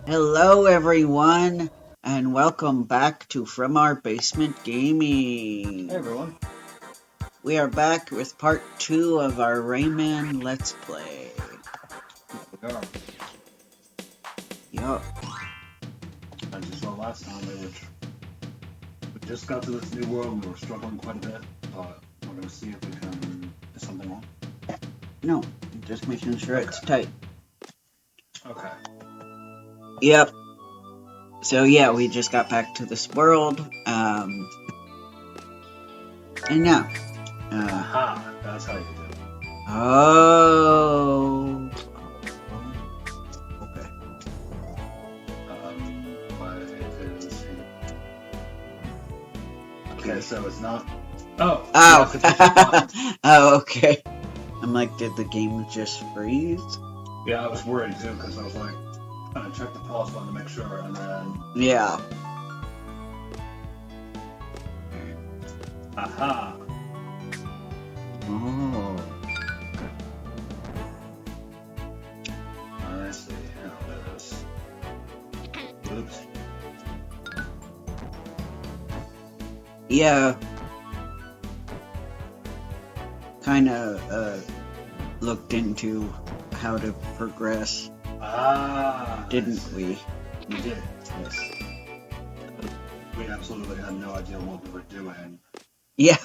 Hello, everyone, and welcome back to From Our Basement Gaming. Hey everyone. We are back with part 2 of our Rayman Let's Play. We are. Yup. As you saw last time, we just got to this new world and we were struggling quite a bit, but we're going to see if we can... Is something wrong? No, just making sure it's tight. Okay. Yep. So yeah, we just got back to this world, and now, Aha! That's how you do it. oh, okay. What is... Okay, so it's not... Oh! You have to push the button. Oh, okay. I'm like, did the game just freeze? Yeah, I was worried too, because I was like, I checked the pause button to make sure, and then... Yeah. Aha! Oh. I see how it is. Oops. Yeah. Kind of looked into how to progress, Ah! didn't we? We did, yes. We absolutely had no idea what we were doing. Yeah.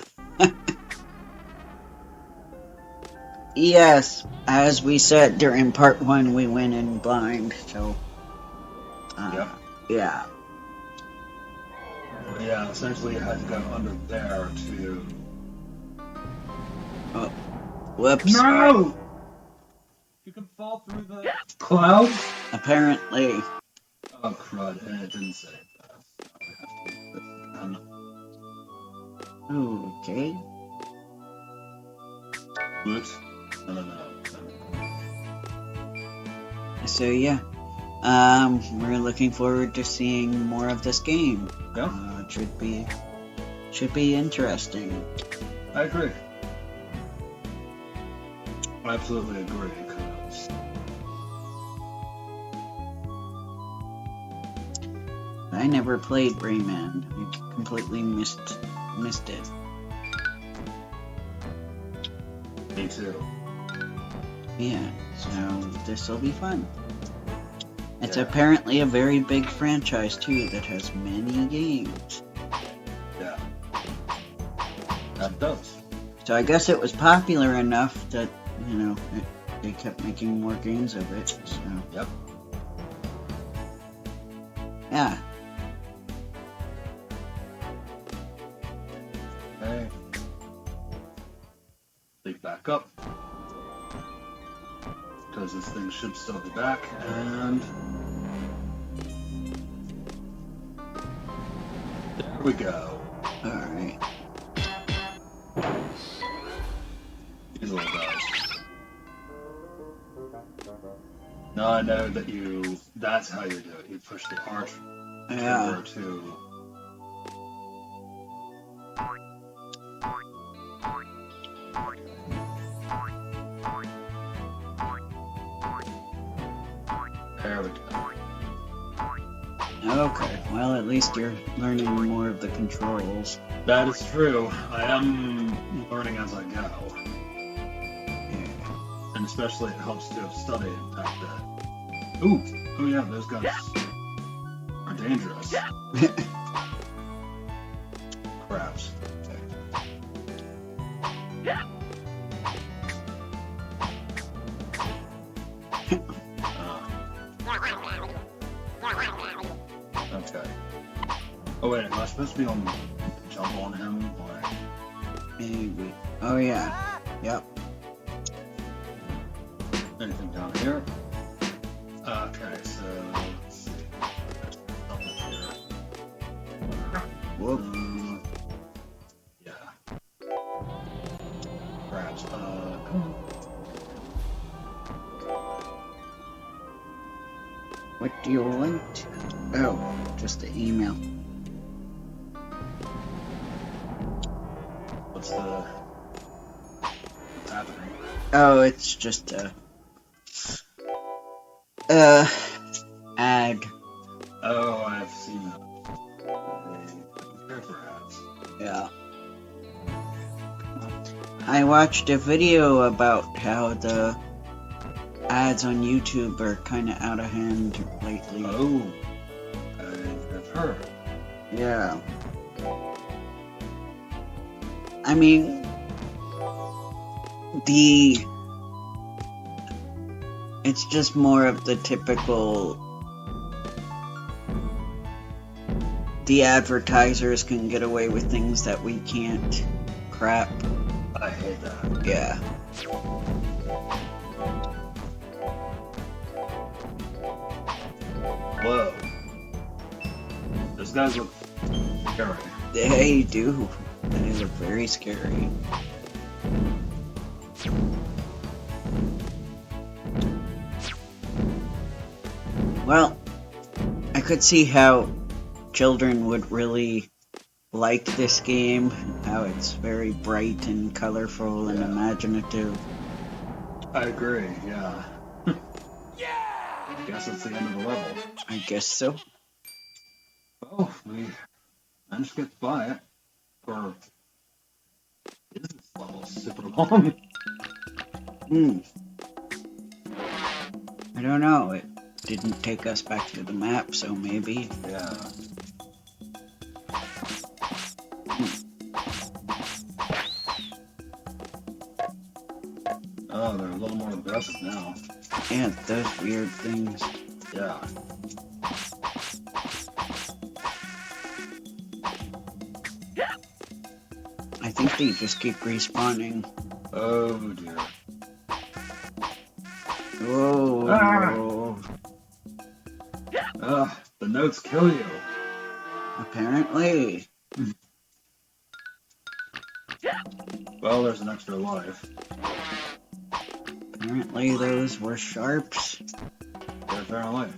Yes, as we said during part 1, we went in blind, so... Yep. Yeah. Yeah, essentially you had to go under there to... Oh, whoops. No! You can fall through the clouds? Apparently. Oh, crud, and it didn't say that. Okay. Oops. No. So yeah, we're looking forward to seeing more of this game. Yeah. It should be interesting. I agree. I absolutely agree, because... I never played Rayman. I completely missed it. Me too. Yeah, so this will be fun. It's Yeah. apparently a very big franchise too that has many games. Yeah. That does. So I guess it was popular enough that, you know, they kept making more games of it. So Yep. yeah. Okay. Leap back up. Because this thing should still be back, and... There we go. Alright. These little guys. Now I know that that's how you do it. You push the arch Yeah. trigger to... There we go. Okay, well at least you're learning more of the controls. That is true. I am learning as I go. Yeah. And especially it helps to have studied back then. Ooh! Oh yeah, those guys are dangerous. Craps. Okay. Oh wait, am I supposed to be on jump on him? Or... Maybe. Oh yeah. Yep. Anything down here? Okay, so let's see. Something here. Whoop. Yeah. Perhaps. Come on. What do you want? Oh, just the email. What's happening? Oh, it's just ad. Oh, I've seen that. Prepare for ads. Yeah. I watched a video about how the ads on YouTube are kind of out of hand lately. Oh, I've heard. Yeah. I mean, it's just more of the typical, the advertisers can get away with things that we can't crap. I hate that. Yeah. Whoa. Those guys look scary. They do. They look very scary. Well, I could see how children would really like this game, how it's very bright and colorful and imaginative. I agree, yeah. Guess it's the end of the level. I guess so. Well, we managed to get by it for business level super long. I don't know. It didn't take us back to the map, so maybe. Yeah. Oh, they're a little more aggressive now. Yeah, those weird things. Yeah. I think they just keep respawning. Oh dear. Whoa. The notes kill you. Apparently. Well, there's an extra life. Apparently those were sharps. They're fair away.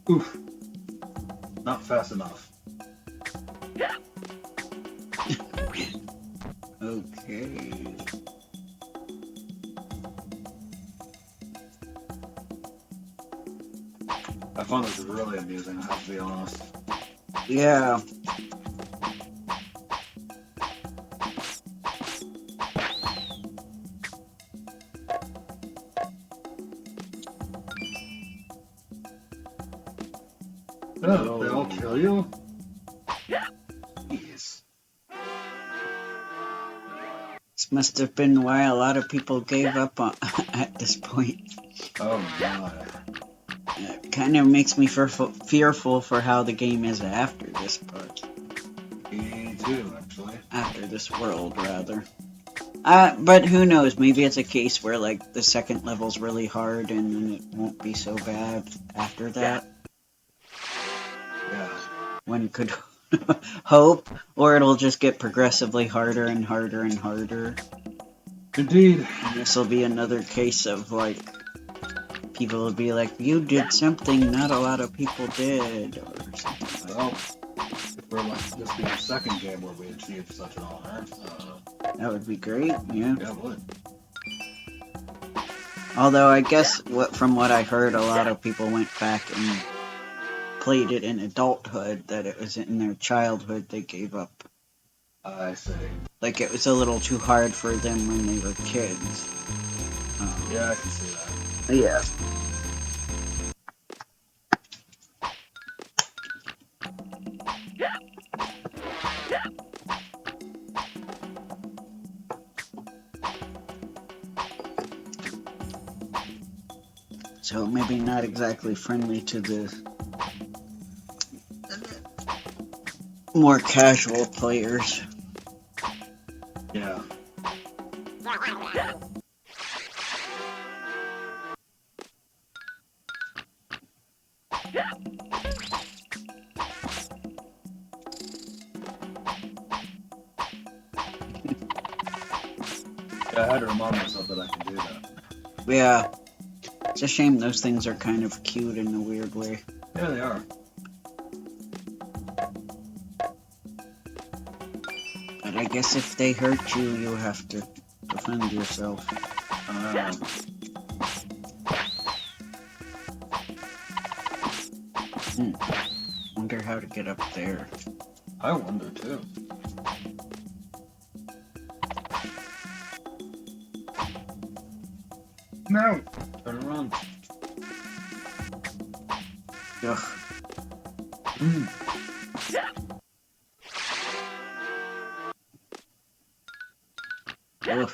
Oof. Not fast enough. Okay. I found this really amusing, I have to be honest. Yeah. Oh, they all kill you? Jeez. This must have been why a lot of people gave up on, at this point. Oh my. It kind of makes me fearful for how the game is after this part. Me too, actually. After this world, rather. But who knows? Maybe it's a case where, like, the second level's really hard and then it won't be so bad after that. Yeah. One could hope, or it'll just get progressively harder and harder and harder. Indeed. And this will be another case of, like, people will be like, you did something not a lot of people did, or something like Well, if we're like this being the second game where we achieved such an honor, that. That would be great, yeah. yeah, it would. Although I guess from what I heard, a lot of people went back and played it in adulthood, that it was in their childhood they gave up. I see. Like it was a little too hard for them when they were kids. Yeah, I can see that. Yeah. So maybe not exactly friendly to the more casual players. Yeah. I had to remind myself that I can do that. Yeah. It's a shame those things are kind of cute in a weird way. Yeah, they are. But I guess if they hurt you, you have to defend yourself. Wonder how to get up there. I wonder too. No! Turn around. Ugh. Ugh.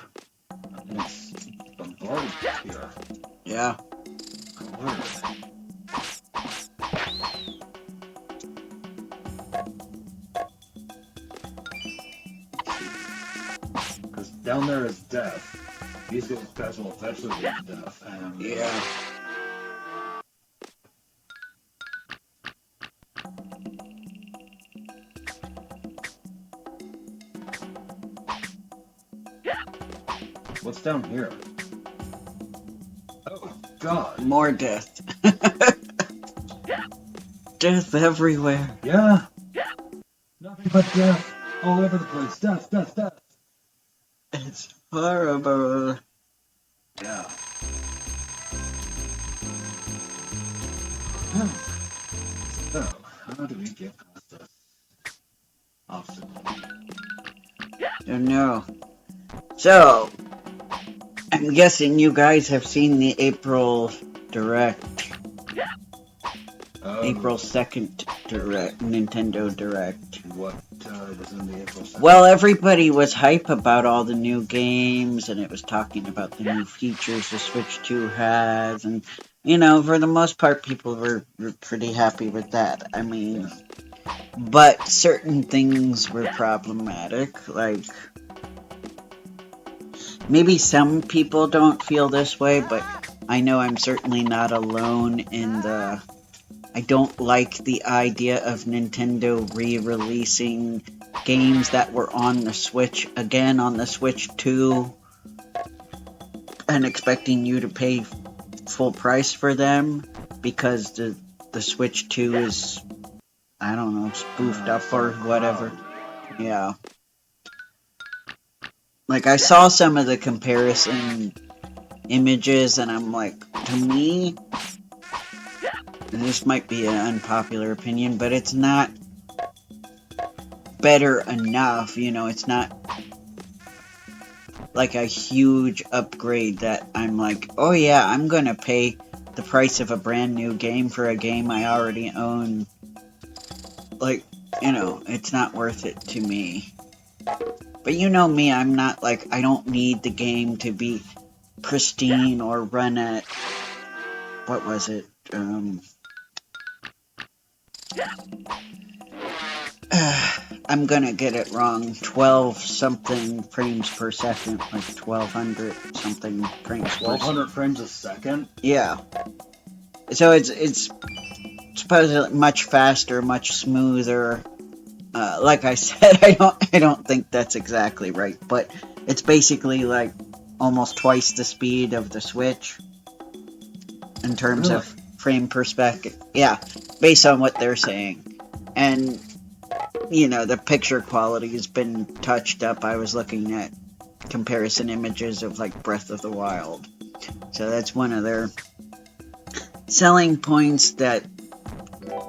It's bombarded here. Yeah. Because down there is death. These guys will eventually reach death. And, Yeah. What's down here? Oh, God. More death. Death everywhere. Yeah. Nothing but death. All over the place. Death, death, death. It's horrible. Yeah. So, how do we get past this obstacle? Don't know. So, I'm guessing you guys have seen the April Direct. April 2nd Direct, Nintendo Direct. What was in the April 2nd? Well, everybody was hype about all the new games, and it was talking about the new features the Switch 2 has, and, you know, for the most part, people were pretty happy with that. I mean, but certain things were problematic, like, maybe some people don't feel this way, but I know I'm certainly not alone in the... I don't like the idea of Nintendo re-releasing games that were on the Switch again on the Switch 2 and expecting you to pay full price for them because the Switch 2 is, I don't know, spoofed up or whatever. Yeah. Like, I saw some of the comparison images and I'm like, to me, this might be an unpopular opinion, but it's not better enough, you know, it's not like a huge upgrade that I'm like, oh yeah, I'm gonna pay the price of a brand new game for a game I already own. Like, you know, it's not worth it to me. But you know me, I'm not like, I don't need the game to be pristine or run at, what was it, I'm gonna get it wrong, 12 something frames per second, like 1200 something frames per second. 1200 frames a second? Yeah. So it's supposedly much faster, much smoother. Like I said, I don't think that's exactly right, but it's basically like almost twice the speed of the Switch in terms of frame perspective. Yeah, based on what they're saying. And, you know, the picture quality has been touched up. I was looking at comparison images of, like, Breath of the Wild. So that's one of their selling points that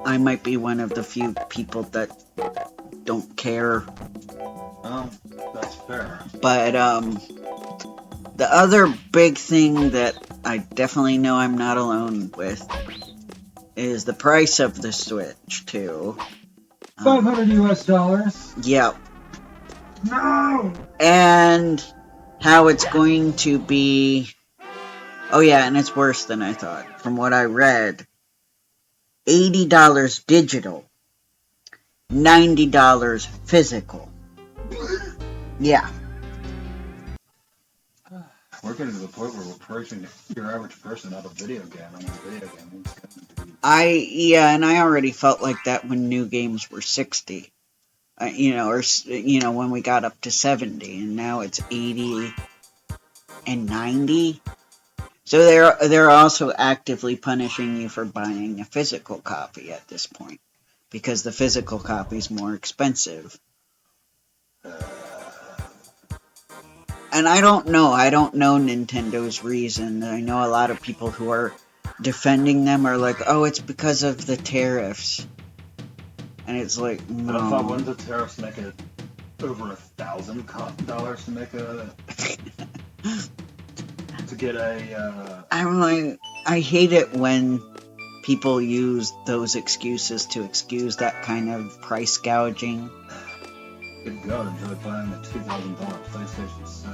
I might be one of the few people that don't care. Oh, that's fair. But, the other big thing that I definitely know I'm not alone with is the price of the Switch, too. $500 US? Yep. No! And how it's going to be... Oh yeah, and it's worse than I thought. From what I read, $80 digital, $90 physical. Yeah. We're getting to the point where we're pricing your average person out of video game. I mean, video game. And I already felt like that when new games were 60. You know, or, you know, when we got up to 70, and now it's 80 and 90. So they're also actively punishing you for buying a physical copy at this point, because the physical copy is more expensive. And I don't know. I don't know Nintendo's reason. I know a lot of people who are defending them are like, oh, it's because of the tariffs. And it's like, But I thought, wouldn't no. the tariffs make it over $1,000 to make to get a? I'm like, I hate it when people use those excuses to excuse that kind of price gouging. Good God, enjoy buying a $2,000 PlayStation 6.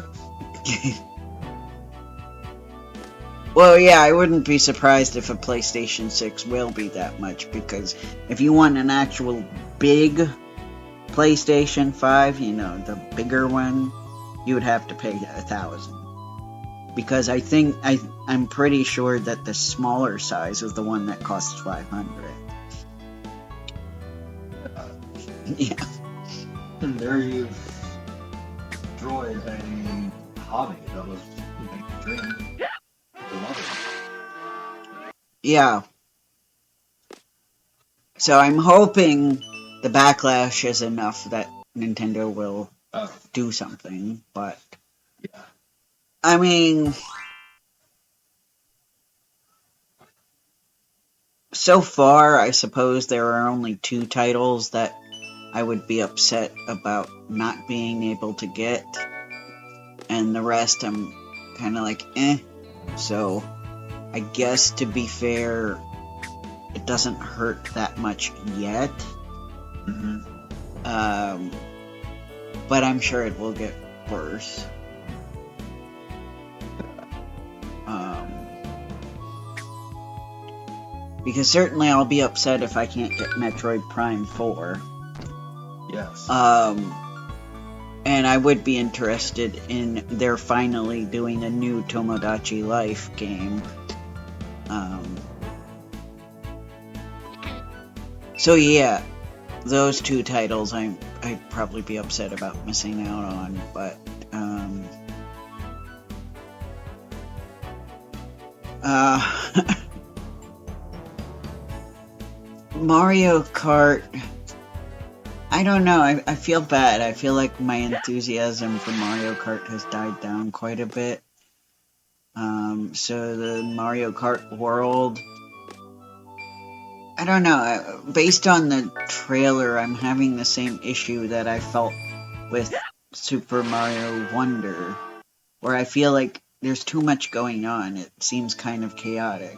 Well, yeah, I wouldn't be surprised if a PlayStation 6 will be that much, because if you want an actual big PlayStation 5, you know, the bigger one, you would have to pay $1,000. Because I'm pretty sure that the smaller size is the one that costs $500. Yeah. And there you've destroyed a hobby that was a dream. Yeah. So I'm hoping the backlash is enough that Nintendo will do something, but yeah. I mean, so far I suppose there are only 2 titles that I would be upset about not being able to get, and the rest I'm kind of like, eh. So I guess, to be fair, it doesn't hurt that much yet. But I'm sure it will get worse. Because certainly I'll be upset if I can't get Metroid Prime 4. Yes. And I would be interested in their finally doing a new Tomodachi Life game. So yeah, those 2 titles I'd probably be upset about missing out on, but Mario Kart, I don't know, I feel bad. I feel like my enthusiasm for Mario Kart has died down quite a bit. So the Mario Kart World, I don't know, based on the trailer, I'm having the same issue that I felt with Super Mario Wonder, where I feel like there's too much going on. It seems kind of chaotic.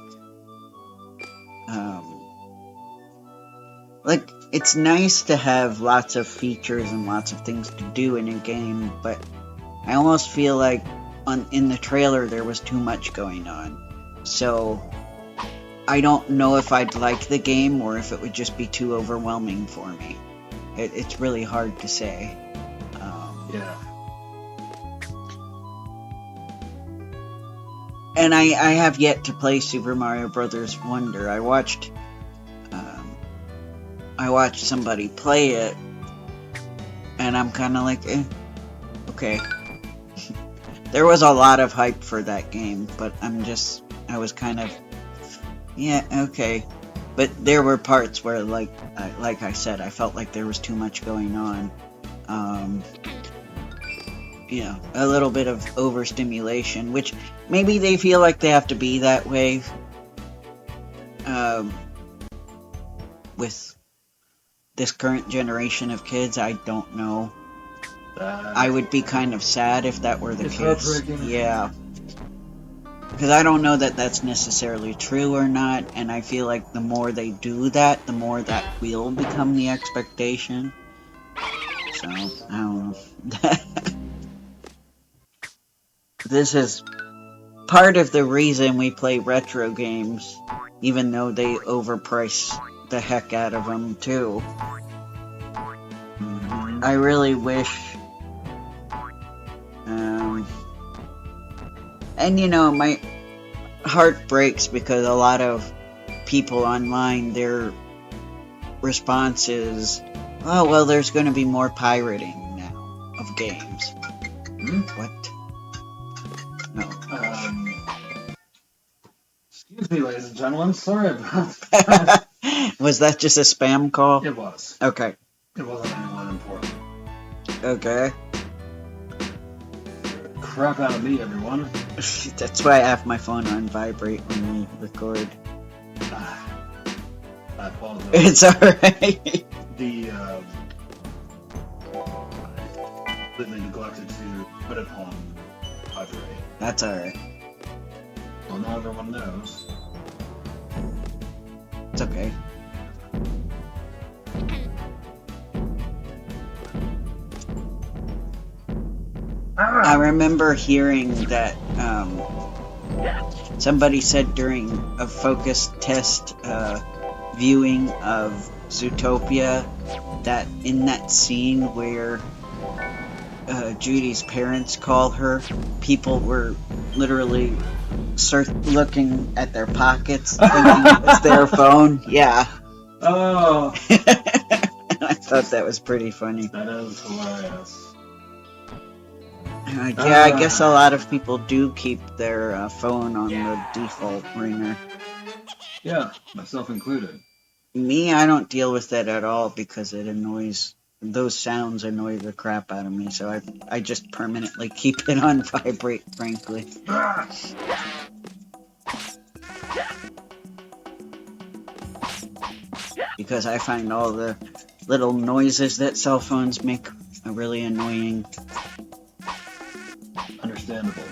Like, it's nice to have lots of features and lots of things to do in a game, but I almost feel like in the trailer there was too much going on. So I don't know if I'd like the game or if it would just be too overwhelming for me. It's really hard to say. Yeah. And I have yet to play Super Mario Brothers Wonder. I watched somebody play it, and I'm kind of like, okay. There was a lot of hype for that game, but I was kind of, yeah, okay. But there were parts where, like I said, I felt like there was too much going on. You know, a little bit of overstimulation, which maybe they feel like they have to be that way with this current generation of kids. I don't know. I would be kind of sad if that were the case. Yeah. Because I don't know that that's necessarily true or not, and I feel like the more they do that, the more that will become the expectation. So, I don't know. This is part of the reason we play retro games, even though they overprice the heck out of them, too. I really wish... and, you know, my heart breaks because a lot of people online, their response is, oh, well, there's going to be more pirating now of games. What? No. Excuse me, ladies and gentlemen. Sorry about that. Was that just a spam call? It was. Okay. It wasn't anyone important. Okay. crap out of me, everyone. That's why I have my phone on vibrate when we record. I apologize. It's alright. Completely neglected to put it on vibrate. That's alright. Well, now everyone knows. It's okay. I remember hearing that somebody said during a focus test viewing of Zootopia that in that scene where Judy's parents call her, people were literally looking at their pockets thinking it was their phone. Yeah. Oh! I thought that was pretty funny. That is hilarious. Yeah, I guess a lot of people do keep their phone on the default ringer. Yeah, myself included. Me, I don't deal with that at all because it annoys. Those sounds annoy the crap out of me, so I just permanently keep it on vibrate, frankly. Because I find all the little noises that cell phones make really annoying. Understandable.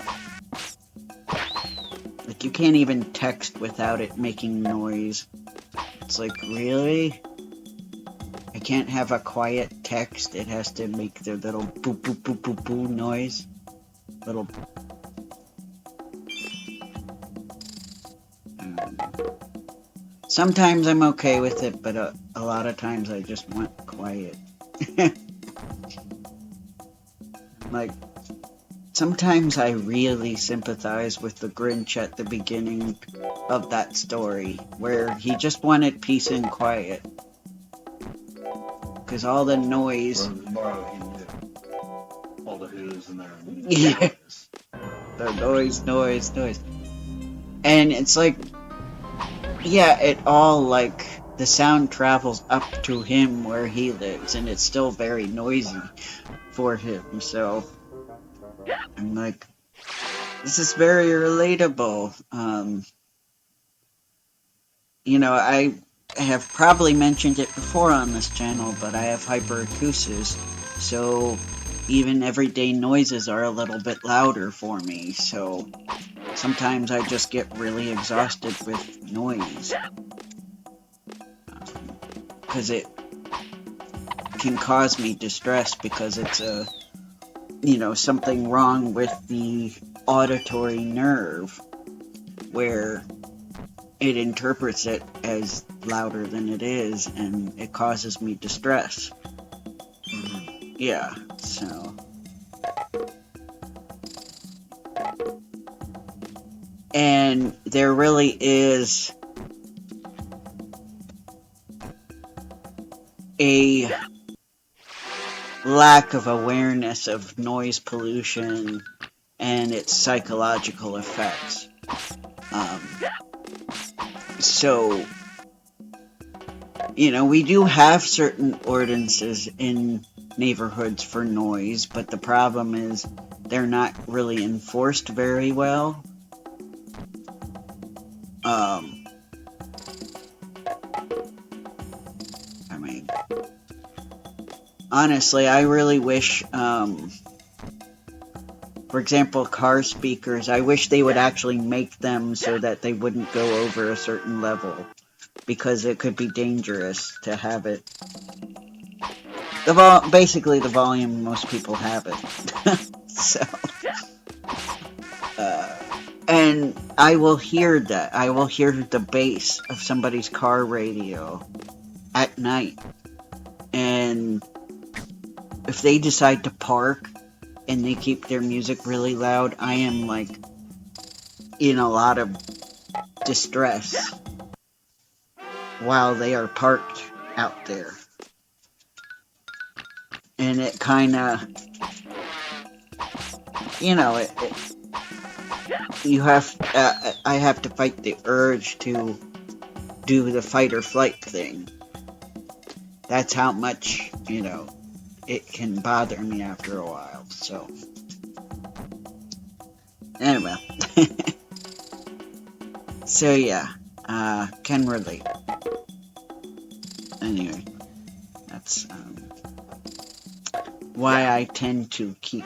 Like, you can't even text without it making noise. It's like, really? I can't have a quiet text. It has to make the little boop boop boop boop boop noise. Little. Sometimes I'm okay with it, but a lot of times I just want quiet. Like, sometimes I really sympathize with the Grinch at the beginning of that story, where he just wanted peace and quiet. Because all the noise... Tomorrow he knew. All the who's in there. Yeah. The noise. And it's like... Yeah, it all, like... The sound travels up to him where he lives, and it's still very noisy for him, so... I'm like... This is very relatable. You know, I have probably mentioned it before on this channel, but I have hyperacusis, so even everyday noises are a little bit louder for me, so sometimes I just get really exhausted with noise. Because it can cause me distress because it's something wrong with the auditory nerve where it interprets it as louder than it is, and it causes me distress. Mm-hmm. Yeah, so... And there really is a lack of awareness of noise pollution and its psychological effects. So, we do have certain ordinances in neighborhoods for noise, but the problem is they're not really enforced very well. I mean, honestly, I really wish, for example, car speakers, I wish they would actually make them so that they wouldn't go over a certain level, because it could be dangerous to have it. Basically, the volume most people have it. So, and I will hear that. I will hear the bass of somebody's car radio at night. And if they decide to park and they keep their music really loud, I am like in a lot of distress while they are parked out there. And it kind of, I have to fight the urge to do the fight or flight thing. That's how much, it can bother me after a while, so. Anyway. So yeah, can relate. Anyway, that's why I tend to keep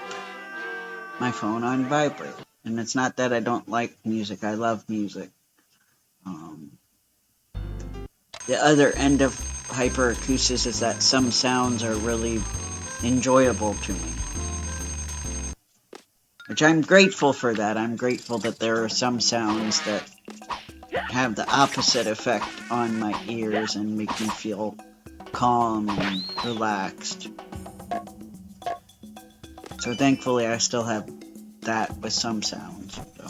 my phone on vibrate. And it's not that I don't like music, I love music. Um, the other end of hyperacusis is that some sounds are really enjoyable to me. Which I'm grateful for that. I'm grateful that there are some sounds that have the opposite effect on my ears and make me feel calm and relaxed. So thankfully I still have that with some sounds. So.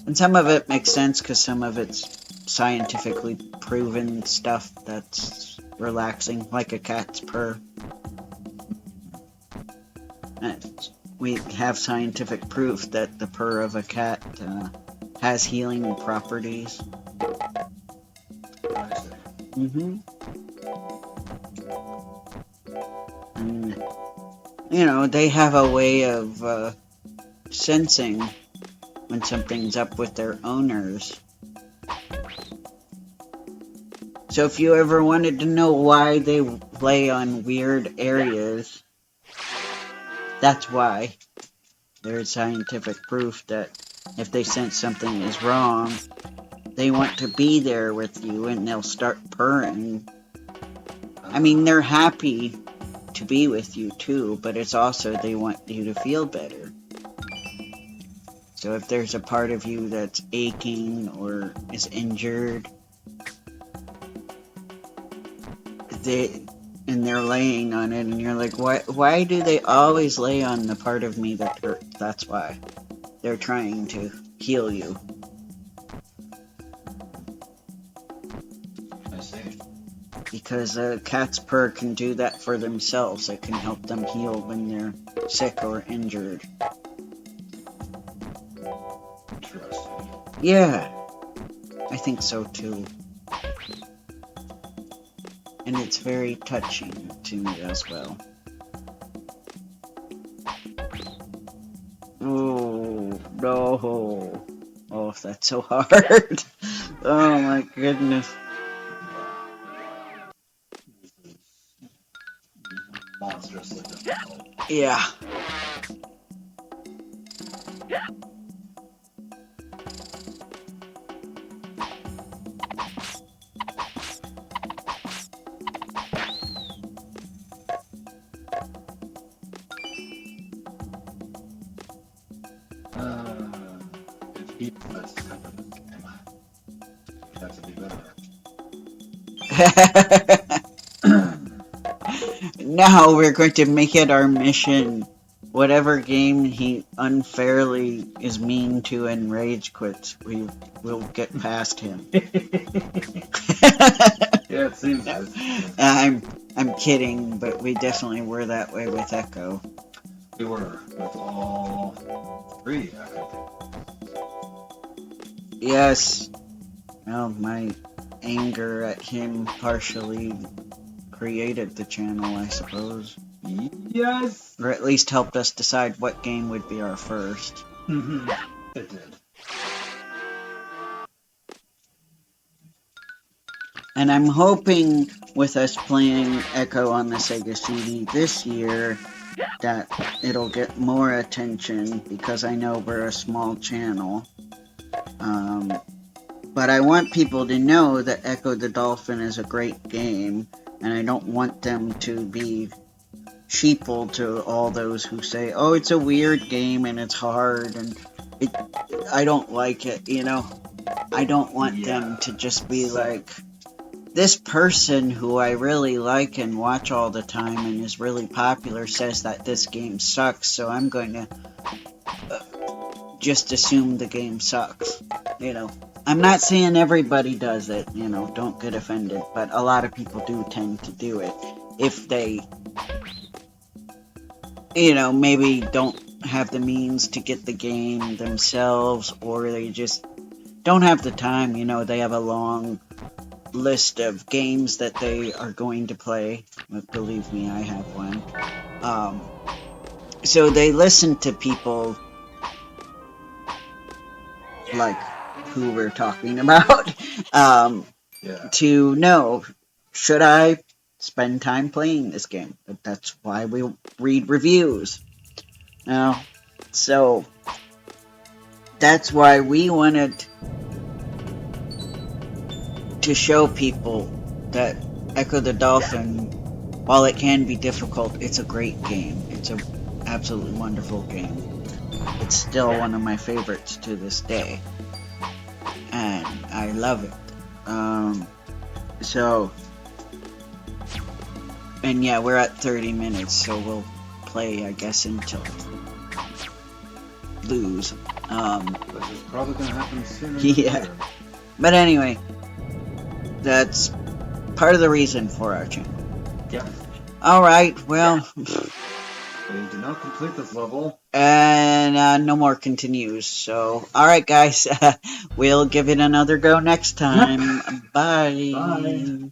And some of it makes sense because some of it's scientifically proven stuff that's relaxing, like a cat's purr. And we have scientific proof that the purr of a cat has healing properties. Mm-hmm. And, you know, they have a way of sensing when something's up with their owners. So if you ever wanted to know why they lay on weird areas, that's why. There's scientific proof that if they sense something is wrong, they want to be there with you and they'll start purring. I mean, they're happy to be with you too, but it's also they want you to feel better. So if there's a part of you that's aching or is injured, they're laying on it, and you're like, why do they always lay on the part of me that hurt? That's why. They're trying to heal you. I see. Because a cat's purr can do that for themselves. It can help them heal when they're sick or injured. Interesting. Yeah, I think so too. And it's very touching to me as well. Oh, no. Oh, that's so hard. Oh my goodness. This is monstrously difficult. Yeah. It's people that's kind of this game. That to be better. Now we're going to make it our mission. Whatever game he unfairly is mean to and rage quits, we will get past him. Yeah, it seems. I'm kidding, but we definitely were that way with Echo. We were with all three, I think. Yes. Well, my anger at him partially created the channel, I suppose. Yes! Or at least helped us decide what game would be our first. Mm-hmm. It did. And I'm hoping with us playing Echo on the Sega CD this year that it'll get more attention because I know we're a small channel. But I want people to know that Echo the Dolphin is a great game, and I don't want them to be sheeple to all those who say, oh, it's a weird game and it's hard and I don't like it, you know? I don't want them to just be like, this person who I really like and watch all the time and is really popular says that this game sucks, so I'm going to just assume the game sucks, you know? I'm not saying everybody does it, you know, don't get offended, but a lot of people do tend to do it if they, you know, maybe don't have the means to get the game themselves, or they just don't have the time, you know, they have a long list of games that they are going to play. But believe me, I have one. So they listen to people like who we're talking about to know, should I spend time playing this game? But that's why we read reviews. Now, so that's why we wanted to show people that Echo the Dolphin, while it can be difficult, it's a great game. It's an absolutely wonderful game. It's still one of my favorites to this day, and I love it. So, and yeah, we're at 30 minutes, so we'll play, I guess, until lose. Which is probably gonna happen sooner than Yeah. later. But anyway, that's part of the reason for our channel. Yep. Alright, well, We do not complete this level. and no more continues. So, alright, guys, we'll give it another go next time. Bye. Bye.